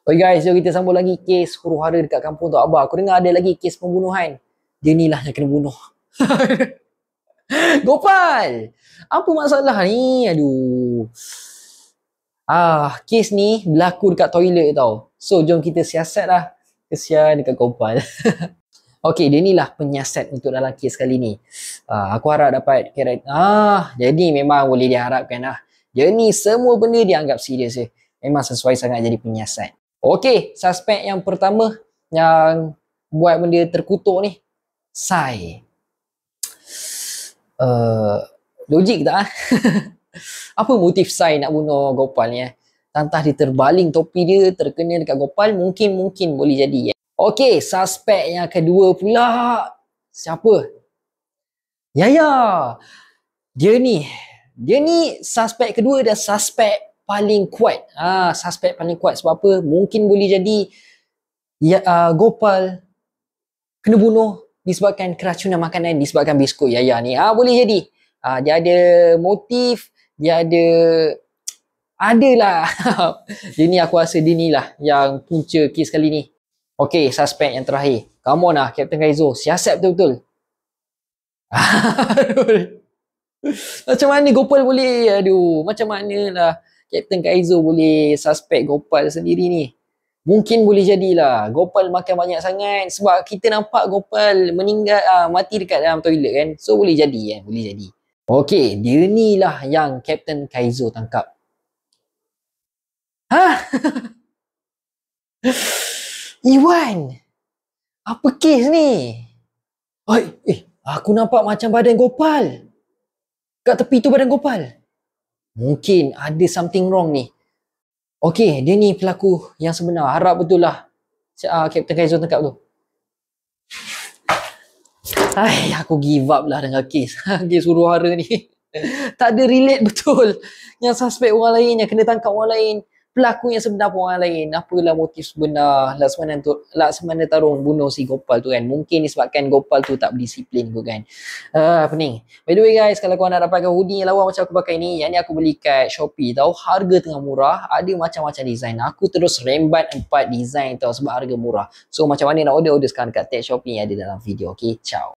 Okay guys, jom kita sambung lagi kes huru-hara dekat kampung Tok Abah. Aku dengar ada lagi kes pembunuhan. Dia ni lah yang kena bunuh. Gopal! Apa masalah ni? Aduh. Kes ni berlaku dekat toilet tau. So, jom kita siasat lah. Kesian dekat Gopal. Okay, dia ni lah penyiasat untuk dalam kes kali ni. Aku harap dapat karakter. Jadi memang boleh diharapkan lah. Dia ni semua benda dia anggap serius je. Memang sesuai sangat jadi penyiasat. Okay, suspek yang pertama yang buat benda terkutuk ni, Sai. Logik tak? Apa motif Sai nak bunuh Gopal ni? Tantah dia terbaling topi dia, terkena dekat Gopal, mungkin boleh jadi. Okay, suspek yang kedua pula. Siapa? Yaya. Dia ni suspek kedua dan suspek paling kuat. Suspek paling kuat sebab apa? Mungkin boleh jadi Gopal kena bunuh disebabkan keracunan makanan disebabkan biskut Yaya ni. Boleh jadi. Dia ada motif, dia adalah. Dia ni aku rasa dia ni lah yang punca kes kali ni. Okay, suspek yang terakhir. Come on lah, Captain Kaizo. Siasat betul-betul. Macam mana Gopal boleh? Macam mana lah Captain Kaizo boleh suspek Gopal sendiri ni? Mungkin boleh jadilah Gopal makan banyak sangat sebab kita nampak Gopal meninggal, mati dekat dalam toilet kan. So boleh jadi kan, boleh jadi. Okay, dia ni lah yang Captain Kaizo tangkap. Iwan, apa kes ni? Aku nampak macam badan Gopal. Kat tepi tu badan Gopal. Mungkin ada something wrong ni. Okay, dia ni pelaku yang sebenar. Harap betul lah Captain Kaizo tangkap tu. Aku give up lah dengan kes. Kes huru-hara ni. Tak ada relate betul. Yang suspek orang lain, yang kena tangkap orang lain. Pelaku yang sebenar pun orang lain. Apalah motif sebenar Laksamana Tarung bunuh si Gopal tu kan. Mungkin disebabkan Gopal tu tak berdisiplin tu kan. Pening. By the way guys, kalau korang nak dapatkan hoodie yang lawa macam aku pakai ni, yang ni aku beli kat Shopee tau. Harga tengah murah. Ada macam-macam design. Aku terus rembat 4 design tau sebab harga murah. So macam mana nak order sekarang dekat tag Shopee yang ada dalam video. Okay, ciao.